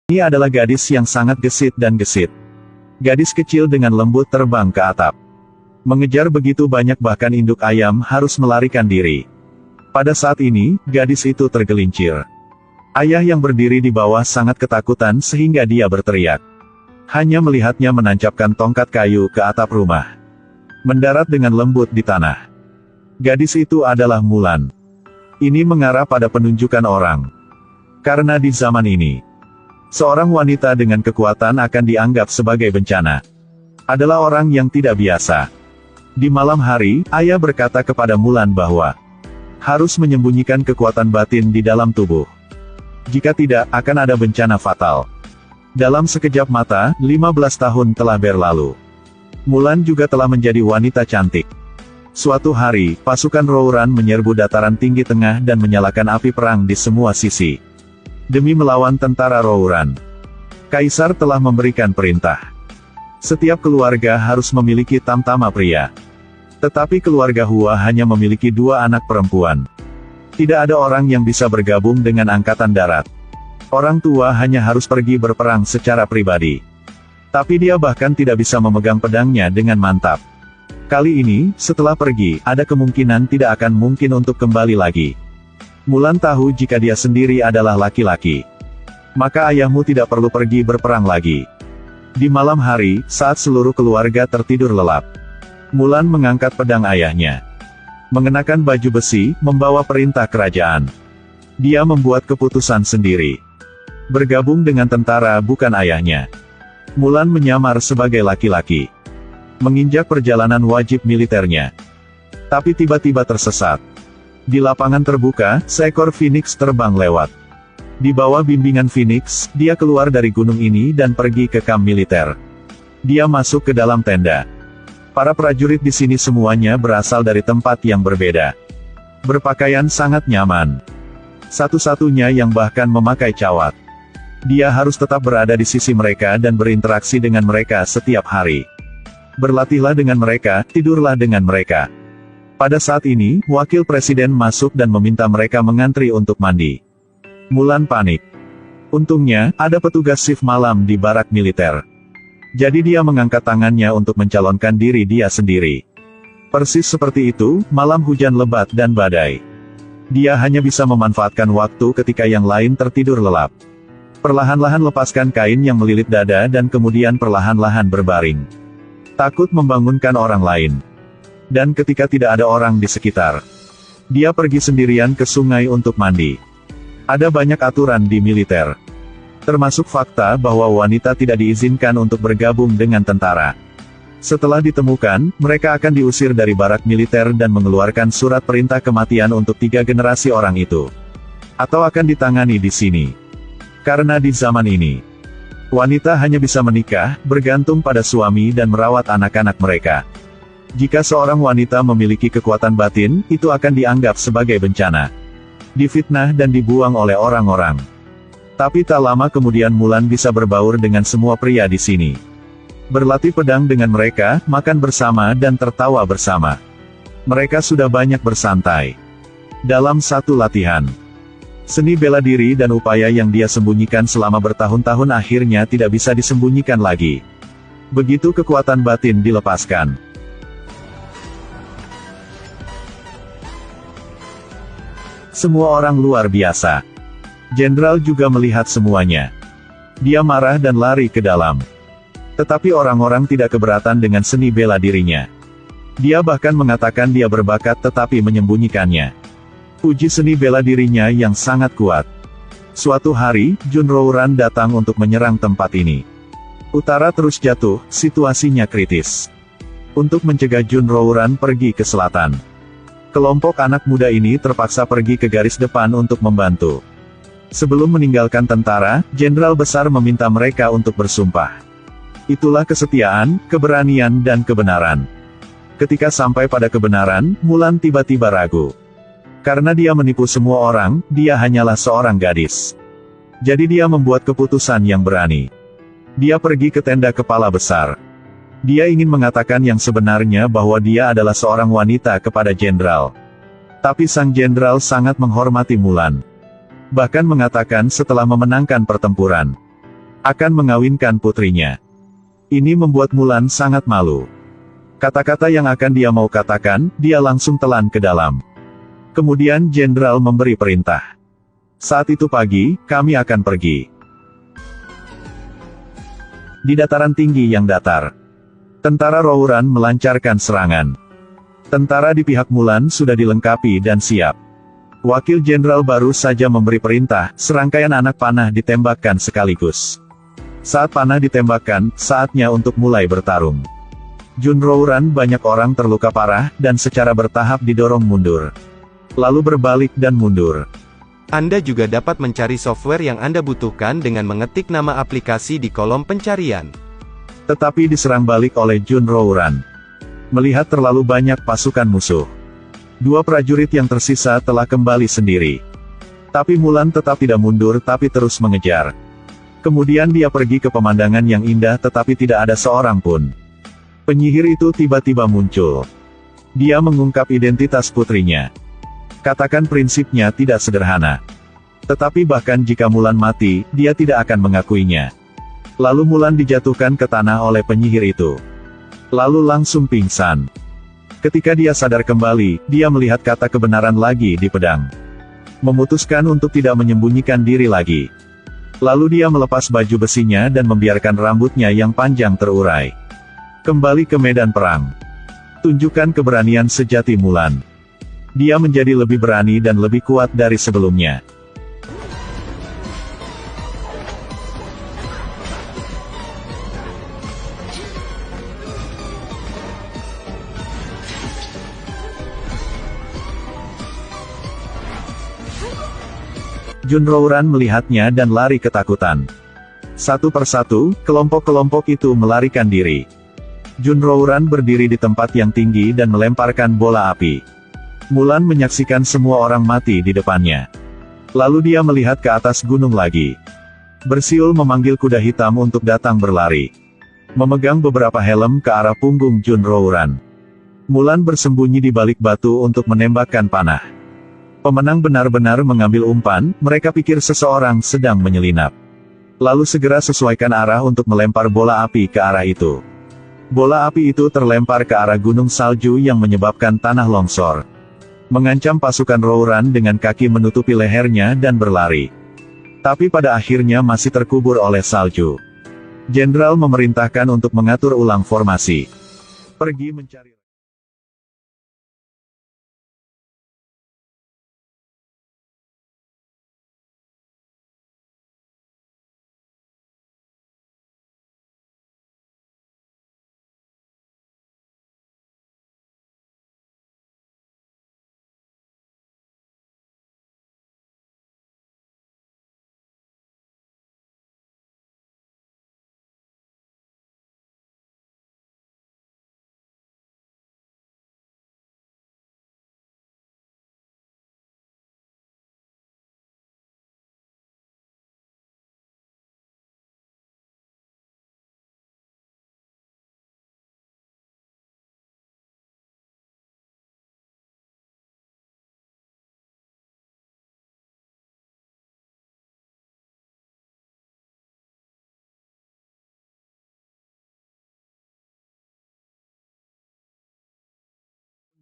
Ini adalah gadis yang sangat gesit dan gesit. Gadis kecil dengan lembut terbang ke atap. Mengejar begitu banyak bahkan induk ayam harus melarikan diri. Pada saat ini, gadis itu tergelincir. Ayah yang berdiri di bawah sangat ketakutan sehingga dia berteriak. Hanya melihatnya menancapkan tongkat kayu ke atap rumah. Mendarat dengan lembut di tanah. Gadis itu adalah Mulan. Ini mengarah pada penunjukan orang. Karena di zaman ini, seorang wanita dengan kekuatan akan dianggap sebagai bencana. Adalah orang yang tidak biasa. Di malam hari, ayah berkata kepada Mulan bahwa harus menyembunyikan kekuatan batin di dalam tubuh. Jika tidak, akan ada bencana fatal. Dalam sekejap mata, 15 tahun telah berlalu. Mulan juga telah menjadi wanita cantik. Suatu hari, pasukan Rouran menyerbu dataran tinggi tengah dan menyalakan api perang di semua sisi. Demi melawan tentara Rouran, Kaisar telah memberikan perintah. Setiap keluarga harus memiliki tamtama pria. Tetapi keluarga Hua hanya memiliki 2 anak perempuan. Tidak ada orang yang bisa bergabung dengan Angkatan Darat. Orang tua hanya harus pergi berperang secara pribadi. Tapi dia bahkan tidak bisa memegang pedangnya dengan mantap. Kali ini, setelah pergi, ada kemungkinan tidak akan mungkin untuk kembali lagi. Mulan tahu jika dia sendiri adalah laki-laki. Maka ayahmu tidak perlu pergi berperang lagi. Di malam hari, saat seluruh keluarga tertidur lelap, Mulan mengangkat pedang ayahnya. Mengenakan baju besi, membawa perintah kerajaan. Dia membuat keputusan sendiri. Bergabung dengan tentara bukan ayahnya. Mulan menyamar sebagai laki-laki. Menginjak perjalanan wajib militernya. Tapi tiba-tiba tersesat. Di lapangan terbuka, seekor Phoenix terbang lewat. Di bawah bimbingan Phoenix, dia keluar dari gunung ini dan pergi ke kamp militer. Dia masuk ke dalam tenda. Para prajurit di sini semuanya berasal dari tempat yang berbeda. Berpakaian sangat nyaman. Satu-satunya yang bahkan memakai cawat. Dia harus tetap berada di sisi mereka dan berinteraksi dengan mereka setiap hari. Berlatihlah dengan mereka, tidurlah dengan mereka. Pada saat ini, wakil presiden masuk dan meminta mereka mengantri untuk mandi. Mulan panik. Untungnya, ada petugas shift malam di barak militer. Jadi dia mengangkat tangannya untuk mencalonkan diri dia sendiri. Persis seperti itu, malam hujan lebat dan badai. Dia hanya bisa memanfaatkan waktu ketika yang lain tertidur lelap. Perlahan-lahan lepaskan kain yang melilit dada dan kemudian perlahan-lahan berbaring. Takut membangunkan orang lain. Dan ketika tidak ada orang di sekitar, dia pergi sendirian ke sungai untuk mandi. Ada banyak aturan di militer. Termasuk fakta bahwa wanita tidak diizinkan untuk bergabung dengan tentara. Setelah ditemukan, mereka akan diusir dari barak militer dan mengeluarkan surat perintah kematian untuk 3 generasi orang itu. Atau akan ditangani di sini. Karena di zaman ini, wanita hanya bisa menikah, bergantung pada suami dan merawat anak-anak mereka. Jika seorang wanita memiliki kekuatan batin, itu akan dianggap sebagai bencana. Difitnah dan dibuang oleh orang-orang. Tapi tak lama kemudian Mulan bisa berbaur dengan semua pria di sini. Berlatih pedang dengan mereka, makan bersama dan tertawa bersama. Mereka sudah banyak bersantai. Dalam satu latihan, seni bela diri dan upaya yang dia sembunyikan selama bertahun-tahun akhirnya tidak bisa disembunyikan lagi. Begitu kekuatan batin dilepaskan. Semua orang luar biasa. Jenderal juga melihat semuanya. Dia marah dan lari ke dalam. Tetapi orang-orang tidak keberatan dengan seni bela dirinya. Dia bahkan mengatakan dia berbakat tetapi menyembunyikannya. Puji seni bela dirinya yang sangat kuat. Suatu hari, Jun Rouran datang untuk menyerang tempat ini. Utara terus jatuh, situasinya kritis. Untuk mencegah Jun Rouran pergi ke selatan, kelompok anak muda ini terpaksa pergi ke garis depan untuk membantu. Sebelum meninggalkan tentara, Jenderal Besar meminta mereka untuk bersumpah. Itulah kesetiaan, keberanian dan kebenaran. Ketika sampai pada kebenaran, Mulan tiba-tiba ragu. Karena dia menipu semua orang, dia hanyalah seorang gadis. Jadi dia membuat keputusan yang berani. Dia pergi ke tenda kepala besar. Dia ingin mengatakan yang sebenarnya bahwa dia adalah seorang wanita kepada jenderal. Tapi sang jenderal sangat menghormati Mulan. Bahkan mengatakan setelah memenangkan pertempuran, akan mengawinkan putrinya. Ini membuat Mulan sangat malu. Kata-kata yang akan dia mau katakan, dia langsung telan ke dalam. Kemudian jenderal memberi perintah. Saat itu pagi, kami akan pergi. Di dataran tinggi yang datar, tentara Rouran melancarkan serangan. Tentara di pihak Mulan sudah dilengkapi dan siap. Wakil jenderal baru saja memberi perintah, serangkaian anak panah ditembakkan sekaligus. Saat panah ditembakkan, saatnya untuk mulai bertarung. Jun Rouran banyak orang terluka parah, dan secara bertahap didorong mundur. Lalu berbalik dan mundur. Anda juga dapat mencari software yang Anda butuhkan dengan mengetik nama aplikasi di kolom pencarian. Tetapi diserang balik oleh Jun Rouran. Melihat terlalu banyak pasukan musuh, 2 prajurit yang tersisa telah kembali sendiri. Tapi Mulan tetap tidak mundur tapi terus mengejar. Kemudian dia pergi ke pemandangan yang indah tetapi tidak ada seorang pun. Penyihir itu tiba-tiba muncul. Dia mengungkap identitas putrinya. Katakan prinsipnya tidak sederhana. Tetapi bahkan jika Mulan mati, dia tidak akan mengakuinya. Lalu Mulan dijatuhkan ke tanah oleh penyihir itu. Lalu langsung pingsan. Ketika dia sadar kembali, dia melihat kata kebenaran lagi di pedang. Memutuskan untuk tidak menyembunyikan diri lagi. Lalu dia melepas baju besinya dan membiarkan rambutnya yang panjang terurai. Kembali ke medan perang. Tunjukkan keberanian sejati Mulan. Dia menjadi lebih berani dan lebih kuat dari sebelumnya. Jun Rouran melihatnya dan lari ketakutan. Satu persatu, kelompok-kelompok itu melarikan diri. Jun Rouran berdiri di tempat yang tinggi dan melemparkan bola api. Mulan menyaksikan semua orang mati di depannya. Lalu dia melihat ke atas gunung lagi. Bersiul memanggil kuda hitam untuk datang berlari. Memegang beberapa helm ke arah punggung Jun Rouran. Mulan bersembunyi di balik batu untuk menembakkan panah. Pemenang benar-benar mengambil umpan, mereka pikir seseorang sedang menyelinap. Lalu segera sesuaikan arah untuk melempar bola api ke arah itu. Bola api itu terlempar ke arah gunung salju yang menyebabkan tanah longsor. Mengancam pasukan Rouran dengan kaki menutupi lehernya dan berlari. Tapi pada akhirnya masih terkubur oleh salju. Jenderal memerintahkan untuk mengatur ulang formasi. Pergi mencari.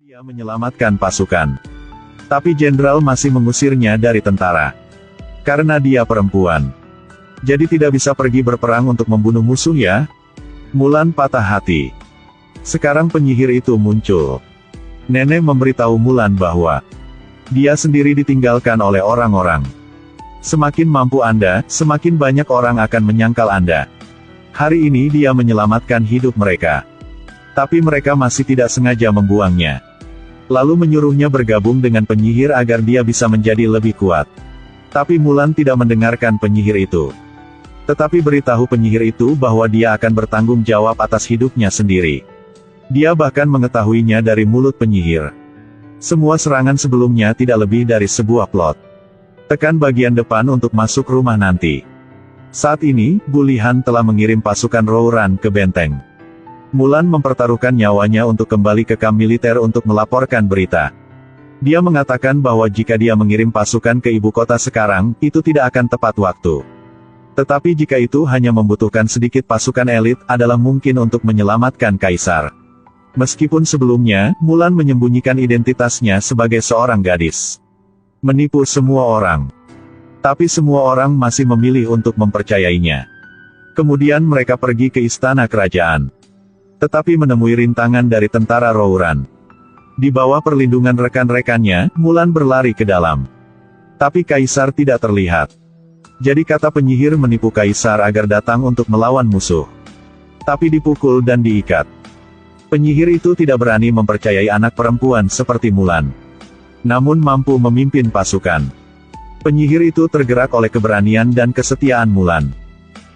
Dia menyelamatkan pasukan. Tapi jenderal masih mengusirnya dari tentara. Karena dia perempuan. Jadi tidak bisa pergi berperang untuk membunuh musuh ya? Mulan patah hati. Sekarang penyihir itu muncul. Nenek memberitahu Mulan bahwa dia sendiri ditinggalkan oleh orang-orang. Semakin mampu Anda, semakin banyak orang akan menyangkal Anda. Hari ini dia menyelamatkan hidup mereka. Tapi mereka masih tidak sengaja membuangnya. Lalu menyuruhnya bergabung dengan penyihir agar dia bisa menjadi lebih kuat. Tapi Mulan tidak mendengarkan penyihir itu. Tetapi beritahu penyihir itu bahwa dia akan bertanggung jawab atas hidupnya sendiri. Dia bahkan mengetahuinya dari mulut penyihir. Semua serangan sebelumnya tidak lebih dari sebuah plot. Tekan bagian depan untuk masuk rumah nanti. Saat ini, Bulihan telah mengirim pasukan Rouran ke benteng. Mulan mempertaruhkan nyawanya untuk kembali ke kamp militer untuk melaporkan berita. Dia mengatakan bahwa jika dia mengirim pasukan ke ibu kota sekarang, itu tidak akan tepat waktu. Tetapi jika itu hanya membutuhkan sedikit pasukan elit, adalah mungkin untuk menyelamatkan kaisar. Meskipun sebelumnya, Mulan menyembunyikan identitasnya sebagai seorang gadis. Menipu semua orang. Tapi semua orang masih memilih untuk mempercayainya. Kemudian mereka pergi ke istana kerajaan. Tetapi menemui rintangan dari tentara Rouran. Di bawah perlindungan rekan-rekannya, Mulan berlari ke dalam. Tapi kaisar tidak terlihat. Jadi kata penyihir menipu kaisar agar datang untuk melawan musuh. Tapi dipukul dan diikat. Penyihir itu tidak berani mempercayai anak perempuan seperti Mulan. Namun mampu memimpin pasukan. Penyihir itu tergerak oleh keberanian dan kesetiaan Mulan.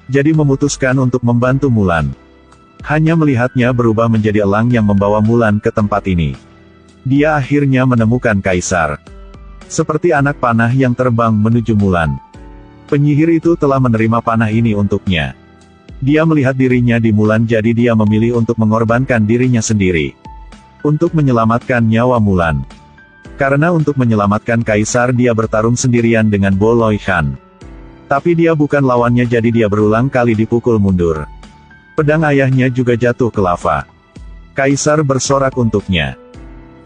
Jadi memutuskan untuk membantu Mulan. Hanya melihatnya berubah menjadi elang yang membawa Mulan ke tempat ini. Dia akhirnya menemukan kaisar. Seperti anak panah yang terbang menuju Mulan. Penyihir itu telah menerima panah ini untuknya. Dia melihat dirinya di Mulan, jadi dia memilih untuk mengorbankan dirinya sendiri. Untuk menyelamatkan nyawa Mulan. Karena untuk menyelamatkan kaisar dia bertarung sendirian dengan Bo Loi Shan. Tapi dia bukan lawannya, jadi dia berulang kali dipukul mundur. Pedang ayahnya juga jatuh ke lava. Kaisar bersorak untuknya.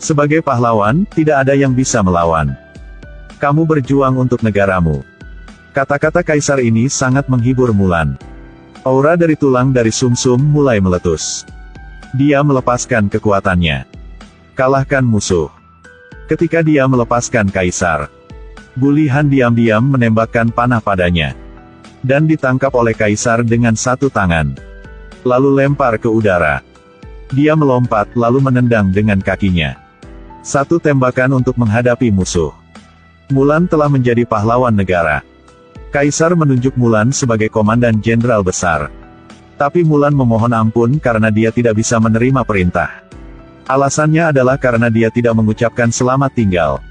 Sebagai pahlawan, tidak ada yang bisa melawan. Kamu berjuang untuk negaramu. Kata-kata kaisar ini sangat menghibur Mulan. Aura dari tulang dari sumsum mulai meletus. Dia melepaskan kekuatannya. Kalahkan musuh. Ketika dia melepaskan kaisar, Gulihan diam-diam menembakkan panah padanya. Dan ditangkap oleh kaisar dengan satu tangan. Lalu lempar ke udara. Dia melompat lalu menendang dengan kakinya. Satu tembakan untuk menghadapi musuh. Mulan telah menjadi pahlawan negara. Kaisar menunjuk Mulan sebagai komandan jenderal besar. Tapi Mulan memohon ampun karena dia tidak bisa menerima perintah. Alasannya adalah karena dia tidak mengucapkan selamat tinggal.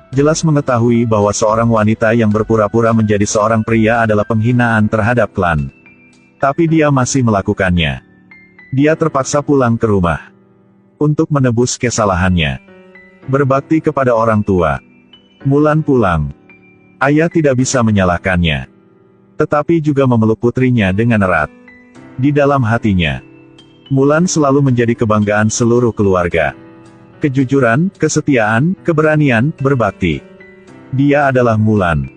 Jelas mengetahui bahwa seorang wanita yang berpura-pura menjadi seorang pria adalah penghinaan terhadap klan. Tapi dia masih melakukannya. Dia terpaksa pulang ke rumah. Untuk menebus kesalahannya. Berbakti kepada orang tua. Mulan pulang. Ayah tidak bisa menyalahkannya. Tetapi juga memeluk putrinya dengan erat. Di dalam hatinya, Mulan selalu menjadi kebanggaan seluruh keluarga. Kejujuran, kesetiaan, keberanian, berbakti. Dia adalah Mulan.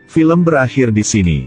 Film berakhir di sini.